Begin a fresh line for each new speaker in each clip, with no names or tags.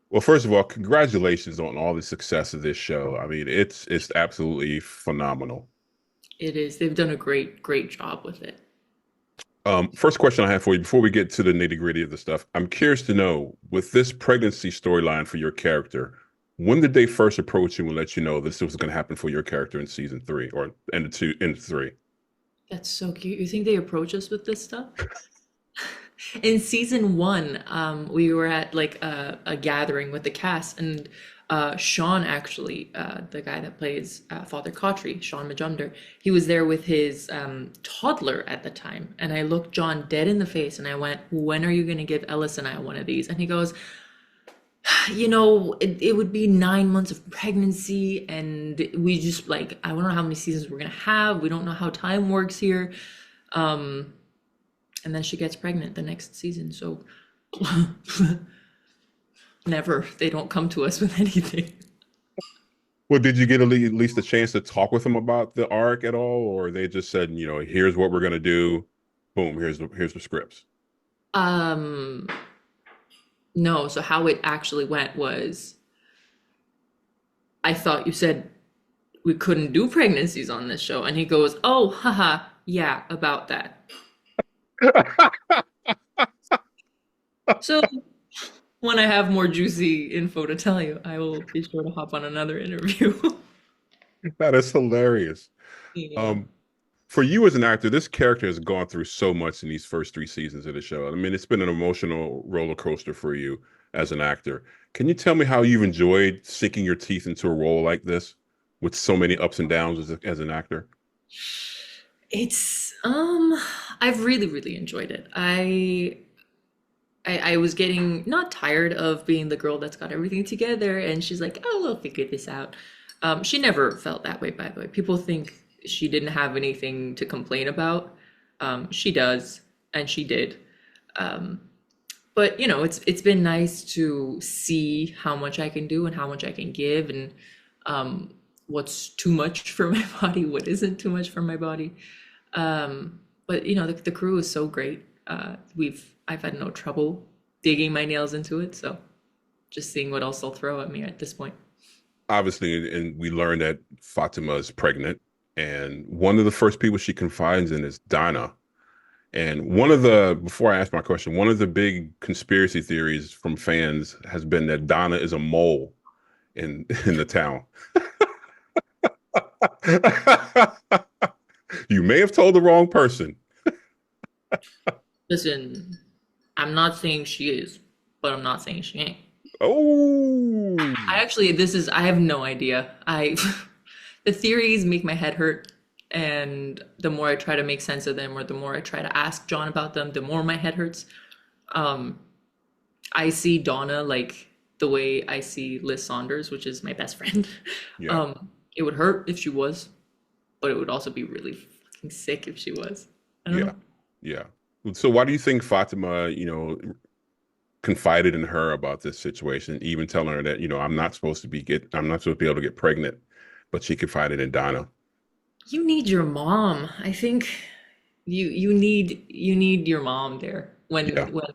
Well, first of all, congratulations on all the success of this show. I mean, it's absolutely phenomenal.
It is. They've done a great job with it.
First question I have for you before we get to the nitty-gritty of the stuff, I'm curious to know, with this pregnancy storyline for your character, when did they first approach you and let you know this was going to happen for your character in season three or in three?
That's so cute. You think they approach us with this stuff? In season one, we were at like a gathering with the cast, and Sean actually, the guy that plays Father Cautry, Sean Majunder, he was there with his toddler at the time. And I looked John dead in the face and I went, "When are you going to give Ellis and I one of these?" And he goes, it would be 9 months of pregnancy, and we just like, I don't know how many seasons we're gonna have. We don't know how time works here. Um, and then she gets pregnant the next season. So never, they don't come to us with anything.
Well, did you get at least a chance to talk with them about the arc at all, or they just said, here's what we're going to do, boom, here's the scripts.
Um, no, so how it actually went was, I thought you said we couldn't do pregnancies on this show. And he goes, "Oh, haha, yeah, about that." So when I have more juicy info to tell you, I will be sure to hop on another interview.
That is hilarious.
Yeah.
Um, for you as an actor, this character has gone through so much in these first three seasons of the show. I mean, it's been an emotional roller coaster for you as an actor. Can you tell me how you've enjoyed sinking your teeth into a role like this with so many ups and downs as an actor?
It's I've really enjoyed it. I was getting not tired of being the girl that's got everything together and she's like, "Oh, we'll figure this out." She never felt that way, by the way. People think she didn't have anything to complain about. She does, and she did. Um, but it's been nice to see how much I can do and how much I can give, and what's too much for my body, what isn't too much for my body. But the crew is so great. I've had no trouble digging my nails into it, so just seeing what else they'll throw at me at this point.
Obviously, and we learned that Fatima is pregnant, and one of the first people she confides in is Donna. And before I ask my question, one of the big conspiracy theories from fans has been that Donna is a mole in the town. You may have told the wrong person.
Listen, I'm not saying she is, but I'm not saying she ain't.
Oh,
I actually, I have no idea. The theories make my head hurt, and the more I try to make sense of them, or the more I try to ask John about them, the more my head hurts. Um, I see Donna like the way I see Liz Saunders, which is my best friend.
yeah,
It would hurt if she was, but it would also be really fucking sick if she was. I don't
yeah,
know.
yeah. So why do you think Fatima, confided in her about this situation, even telling her that, I'm not supposed to be able to get pregnant, but she confided in Donna.
You need your mom. I think you need your mom there
Yeah,
when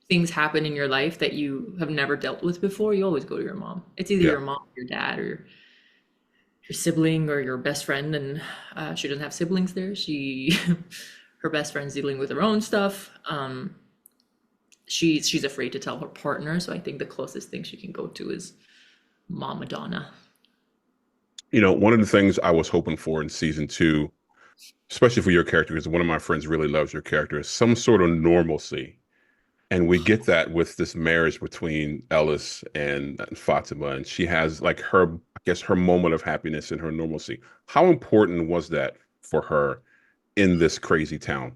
things happen in your life that you have never dealt with before. You always go to your mom. It's either
yeah,
your mom, your dad, or your sibling, or your best friend. And she doesn't have siblings there. She her best friend's dealing with her own stuff. She's afraid to tell her partner. So I think the closest thing she can go to is Mama Donna.
one of the things I was hoping for in season two, especially for your character, because one of my friends really loves your character, is some sort of normalcy. And we get that with this marriage between Ellis and Fatima, and she has like I guess, her moment of happiness and her normalcy. How important was that for her in this crazy town?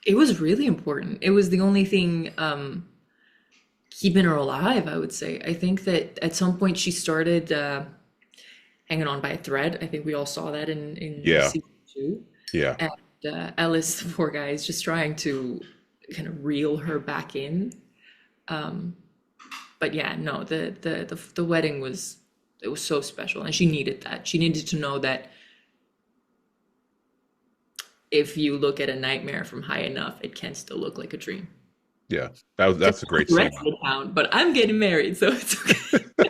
It was really important. It was the only thing keeping her alive, I would say. I think that at some point she started hanging on by a thread. I think we all saw that in
Yeah,
season two.
yeah,
And Ellis, the poor guy, is just trying to kind of reel her back in. Um, but yeah, no, the wedding was, it was so special, and she needed that. She needed to know that if you look at a nightmare from high enough, it can still look like a dream.
Yeah,
Just
that's a
not
great
the rest
scene.
of the town, but I'm getting married, so it's okay.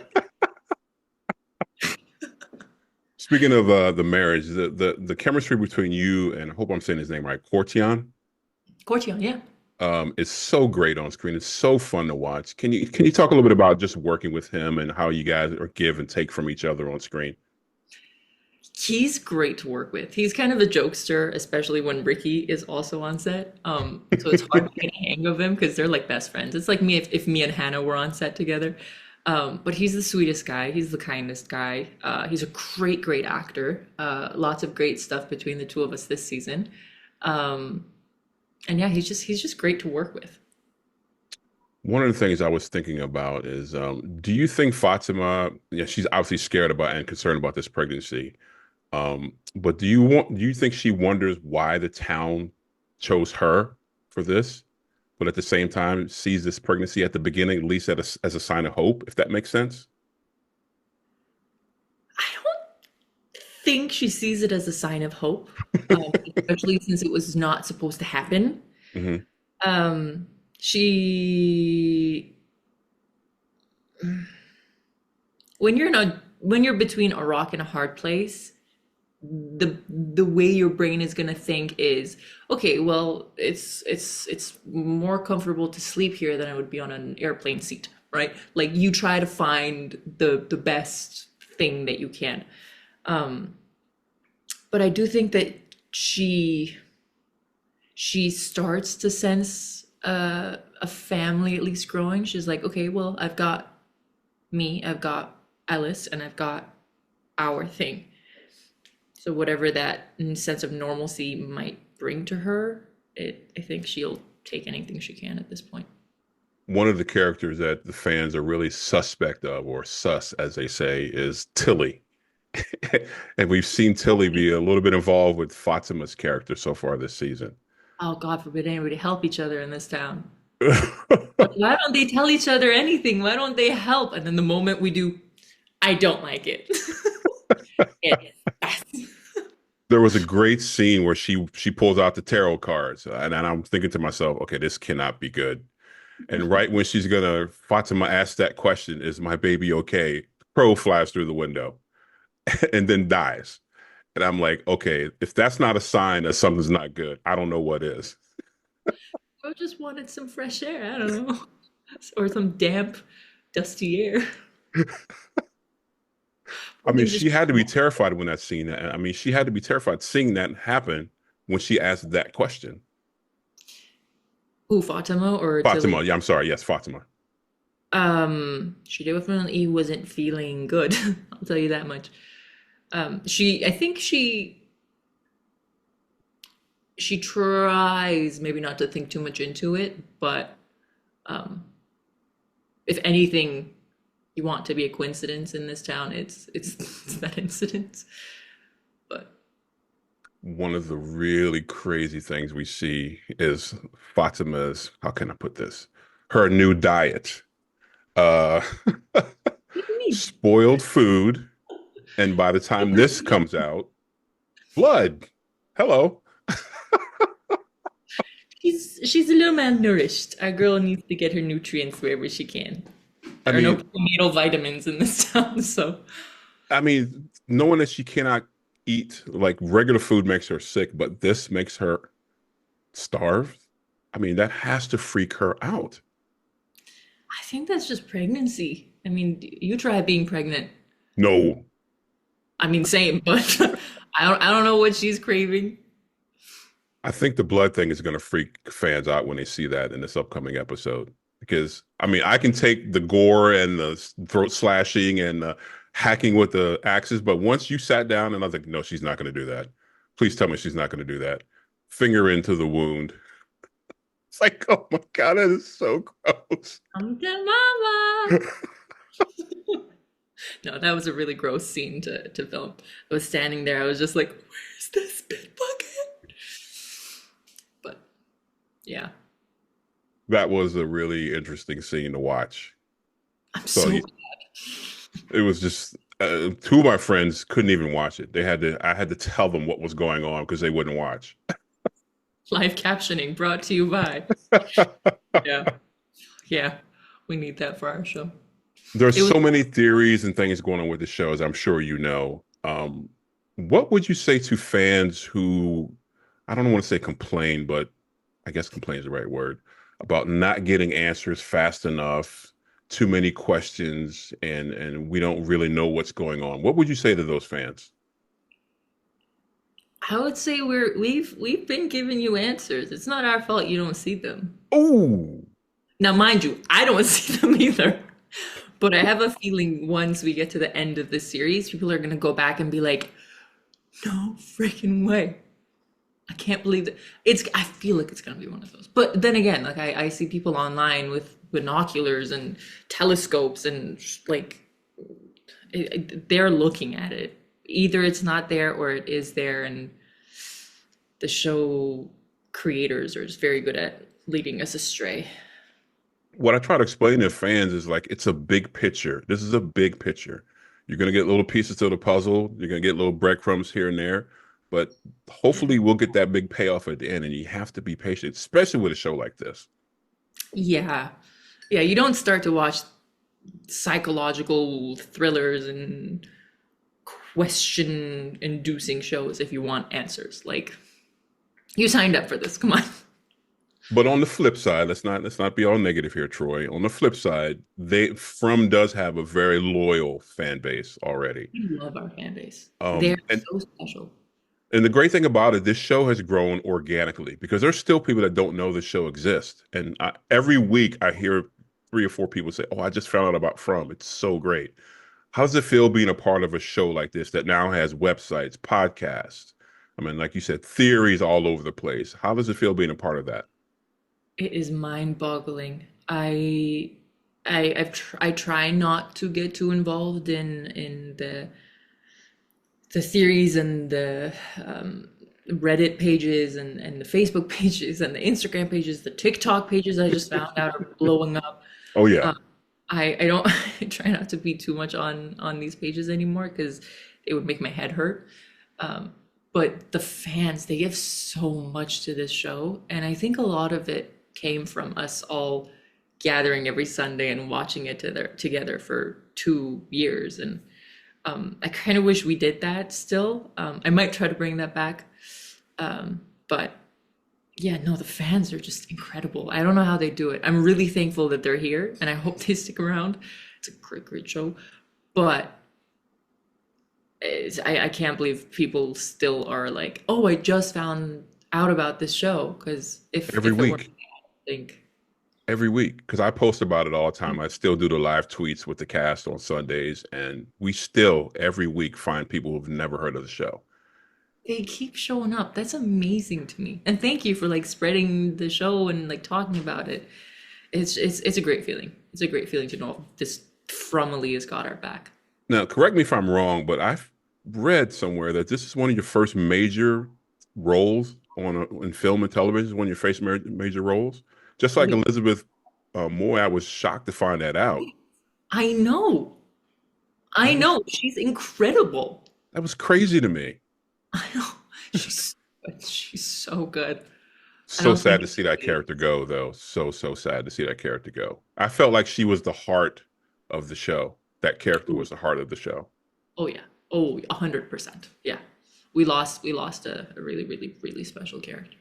Speaking of the marriage, the chemistry between you and I hope I'm saying his name right, Cortion,
Courtyard, yeah.
is so great on screen. It's so fun to watch. Can you talk a little bit about just working with him and how you guys are give and take from each other on screen?
He's great to work with. He's kind of a jokester, especially when Ricky is also on set. So it's hard to get a hang of him because they're like best friends. It's like me if me and Hannah were on set together. But he's the sweetest guy. He's the kindest guy. He's a great actor. Lots of great stuff between the two of us this season. Um, and yeah, he's just great to work with.
One of the things I was thinking about is, do you think Fatima, yeah, she's obviously scared about and concerned about this pregnancy. But do you think she wonders why the town chose her for this, but at the same time sees this pregnancy at the beginning, at least as a sign of hope, if that makes sense?
I don't think she sees it as a sign of hope, especially since it was not supposed to happen.
Hmm.
She when you're between a rock and a hard place, the way your brain is going to think is, okay, well, it's more comfortable to sleep here than it would be on an airplane seat, right? Like you try to find the best thing that you can. Um, but I do think that she she starts to sense a family at least growing. She's like, okay, well, I've got me, I've got Ellis, and I've got our thing. So whatever that sense of normalcy might bring to her, I think she'll take anything she can at this point.
One of the characters that the fans are really suspect of, or sus, as they say, is Tilly. And we've seen Tilly be a little bit involved with Fatima's character so far this season.
Oh, God forbid anybody help each other in this town. Why don't they tell each other anything? Why don't they help? And then the moment we do, I don't like it. Yes.
There was a great scene where she pulls out the tarot cards, and I'm thinking to myself, okay, this cannot be good. And right when she's gonna, Fatima asks that question, "Is my baby okay?" Crow flies through the window and then dies. And I'm like, okay, if that's not a sign that something's not good, I don't know what is.
I just wanted some fresh air. I don't know. Or some damp, dusty air.
I
Or
mean,
they
she
just,
had to be terrified when that scene. I mean, she had to be terrified seeing that happen when she asked that question.
who, Fatima or
Fatima,
Tilly?
yeah, I'm sorry, yes, Fatima.
She definitely wasn't feeling good. I'll tell you that much. I think she tries maybe not to think too much into it, but um, if anything, you want to be a coincidence in this town, it's that incident. But
One of the really crazy things we see is Fatima's, how can I put this? Her new diet. Uh
what do you mean?
spoiled food, and by the time this comes out, blood. Hello.
She's a little malnourished. Our girl needs to get her nutrients wherever she can.
I
There are no
mean,
prenatal vitamins in this town, so
knowing that she cannot eat like regular food makes her sick, but this makes her starve. I mean, that has to freak her out.
I think that's just pregnancy. I mean, you try being pregnant.
No,
I mean, same, but I don't know what she's craving.
I think the blood thing is going to freak fans out when they see that in this upcoming episode. Because, I mean, I can take the gore and the throat slashing and the hacking with the axes, but once you sat down and I was like, no, she's not going to do that. Please tell me she's not going to do that. Finger into the wound. It's like, oh my God, that is so gross.
Come to mama. No, that was a really gross scene to film. I was standing there, I was just like, where's the spit bucket? But yeah,
That was a really interesting scene to watch.
I'm
So
so
it was just two of my friends couldn't even watch it. I had to tell them what was going on because they wouldn't watch.
Live captioning brought to you by. Yeah. Yeah. We need that for our show.
There's
It was
so many theories and things going on with the show, as I'm sure you know. What would you say to fans who, I don't want to say complain, but I guess complain is the right word, about not getting answers fast enough, too many questions, and we don't really know what's going on. What would you say to those fans?
I would say we've been giving you answers. It's not our fault you don't see them.
Oh,
Now, mind you, I don't see them either. But I have a feeling once we get to the end of the series, people are gonna go back and be like, no freaking way. I can't believe that I feel like it's gonna be one of those. But then again, like I see people online with binoculars and telescopes and like they're looking at it. Either it's not there or it is there, and the show creators are just very good at leading us astray.
what I try to explain to fans is like it's a big picture. This is a big picture. You're gonna get little pieces to the puzzle. You're gonna get little breadcrumbs here and there, but hopefully we'll get that big payoff at the end. And you have to be patient, especially with a show like this.
Yeah. Yeah, you don't start to watch psychological thrillers and question inducing shows if you want answers. Like, you signed up for this. Come on.
But on the flip side, let's not be all negative here, Troy. On the flip side, they From does have a very loyal fan base already.
We love our fan base. They're
Um, and
so special.
and the great thing about it, this show has grown organically because there's still people that don't know the show exists. And every week I hear three or four people say, "Oh, I just found out about From. It's so great." How does it feel being a part of a show like this that now has websites, podcasts? I mean, like you said, theories all over the place. How does it feel being a part of that?
It is mind-boggling. I try not to get too involved in the theories and the Reddit pages and the Facebook pages and the Instagram pages, the TikTok pages I just found out are blowing up.
Oh yeah.
I don't I try not to be too much on these pages anymore because it would make my head hurt. But the fans, they give so much to this show, and I think a lot of it came from us all gathering every Sunday and watching it together for 2 years. And I kind of wish we did that still. I might try to bring that back. But yeah, no, the fans are just incredible. I don't know how they do it. I'm really thankful that they're here and I hope they stick around. It's a great, great show. But I can't believe people still are like, oh, I just found out about this show. Because
Every
if it weren't,
week.
I think,
Every week. Because I post about it all the time. I still do the live tweets with the cast on Sundays, and we still every week find people who've never heard of the show.
they keep showing up. That's amazing to me. And thank you for like spreading the show and like talking about it. It's a great feeling. It's a great feeling to know this Fromily has got our back.
Now, correct me if I'm wrong, but I've read somewhere that this is one of your first major roles in film and television. One of your first major roles, just
Oh
like
yeah.
Elizabeth Moore. I was shocked to find that out.
I know. I
That was
know. She's incredible.
that was crazy to me.
I know. She's she's so good. I
So
don't
sad
think
to see that character go, though. So sad to see that character go. I felt like she was the heart of the show. That character was the heart of the show.
oh yeah. Oh, 100%. Yeah. We lost a really, really, really special character.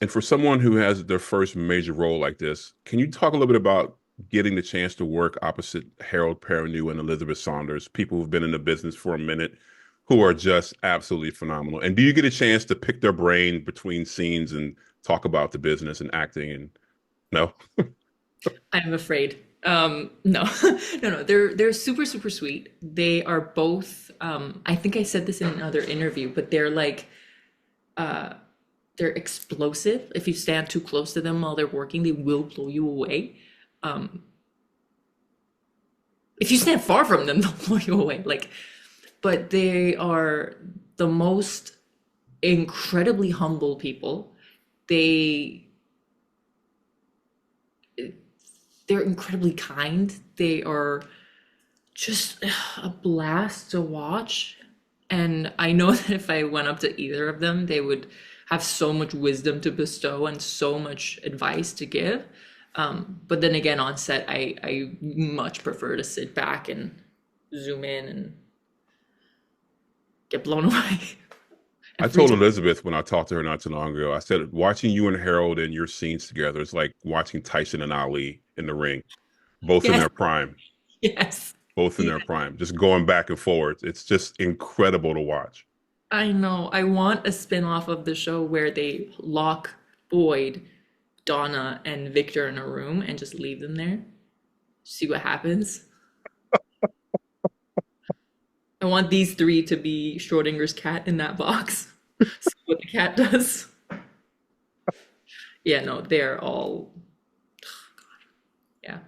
And for someone who has their first major role like this, can you talk a little bit about getting the chance to work opposite Harold Perrineau and Elizabeth Saunders, people who've been in the business for a minute, who are just absolutely phenomenal? And do you get a chance to pick their brain between scenes and talk about the business and acting? And no,
I'm afraid. No, no. They're super, super sweet. They are both. I think I said this in another interview, but they're like, they're explosive. If you stand too close to them while they're working, they will blow you away. Um, if you stand far from them, they'll blow you away. Like, but they are the most incredibly humble people. They they're incredibly kind. They are just a blast to watch. And I know that if I went up to either of them, they would have so much wisdom to bestow and so much advice to give. But then again, on set, I much prefer to sit back and zoom in and get blown away and
I
freeze.
told Elizabeth when I talked to her not too long ago, I said, watching you and Harold and your scenes together is like watching Tyson and Ali in the ring, both in
Yes,
their prime,
yes.
both in
Yeah,
their prime, just going back and forth. It's just incredible to watch.
I know. I want a spin-off of the show where they lock Boyd, Donna, and Victor in a room and just leave them there. See what happens. I want these three to be Schrodinger's cat in that box. See what the cat does. Yeah, no, they're all, yeah.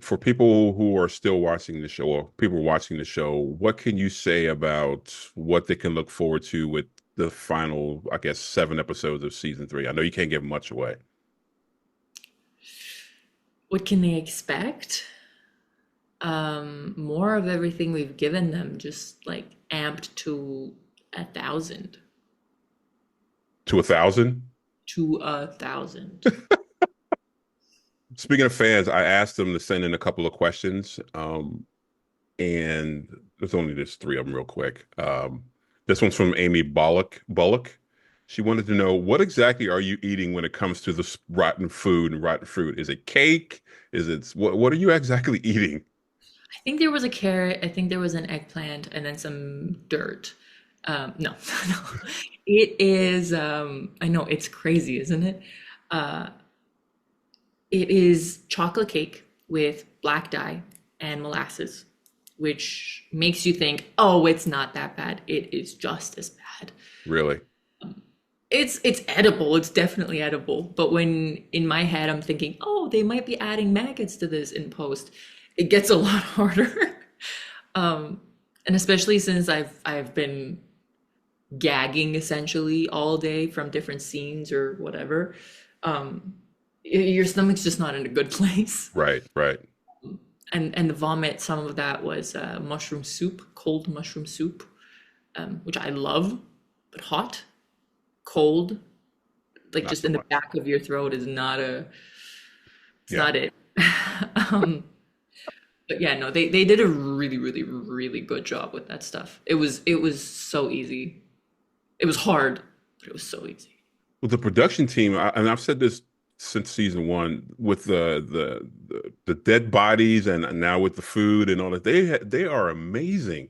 For people who are still watching the show, or people watching the show, what can you say about what they can look forward to with the final, I guess, 7 episodes of season 3? I know you can't give much away.
What can they expect? More of everything we've given them, just like amped to 1,000.
To 1,000?
To 1,000.
Speaking of fans, I asked them to send in a couple of questions, and there's only just 3 of them real quick. This one's from Amy Bullock. She wanted to know, what exactly are you eating when it comes to this rotten food and rotten fruit? Is it cake? Is it what are you exactly eating?
I think there was a carrot, I think there was an eggplant, and then some dirt. No, no. It is, I know it's crazy, isn't it? Uh, it is chocolate cake with black dye and molasses, which makes you think, oh, it's not that bad. It is just as bad.
Really?
It's edible. It's definitely edible. But when in my head I'm thinking, oh, they might be adding maggots to this in post, it gets a lot harder. Um, and especially since I've been gagging essentially all day from different scenes or whatever, um, your stomach's just not in a good place.
Right, right.
And the vomit, some of that was mushroom soup, cold mushroom soup, which I love, but hot, cold, like
Not
just
so
in the
much.
back of your throat is not a, it's
Yeah.
not it. um, but yeah, no, they did a really, really, really good job with that stuff. It was so easy. It was hard, but it was so easy.
Well, the production team, and I've said this since season one, with the dead bodies and now with the food and all that, they are amazing.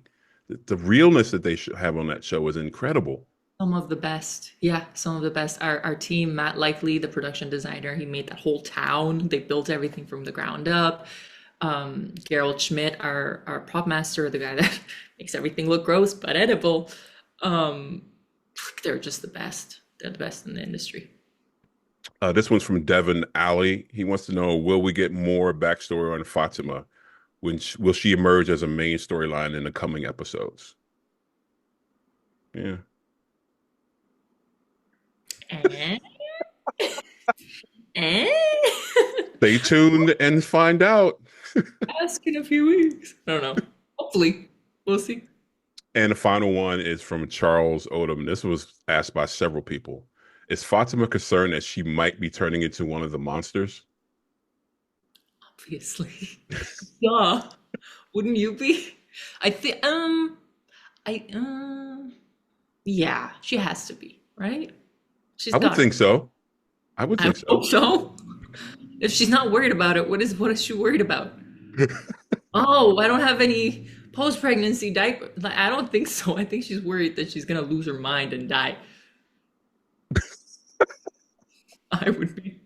The realness that they have on that show is incredible.
Some of the best. Yeah, some of the best. Our team, Matt Likely, the production designer, he made that whole town. They built everything from the ground up. Gerald Schmidt, our prop master, the guy that makes everything look gross but edible. Um, they're just the best. They're the best in the industry.
This one's from Devin Alley. He wants to know, will we get more backstory on Fatima? Will she emerge as a main storyline in the coming episodes? Yeah.
Eh? Eh?
Stay tuned and find out.
Ask in a few weeks. I don't know. Hopefully, we'll see.
And the final one is from Charles Odom. This was asked by several people. Is Fatima concerned that she might be turning into one of the monsters?
Obviously. Yeah. Wouldn't you be? I think I yeah, she has to be, right? She's
I would
got
think so. I would
I
think
would hope
so.
so. If she's not worried about it, what is she worried about? Oh, I don't have any post-pregnancy diaper. Like, I don't think so. I think she's worried that she's gonna lose her mind and die. I would be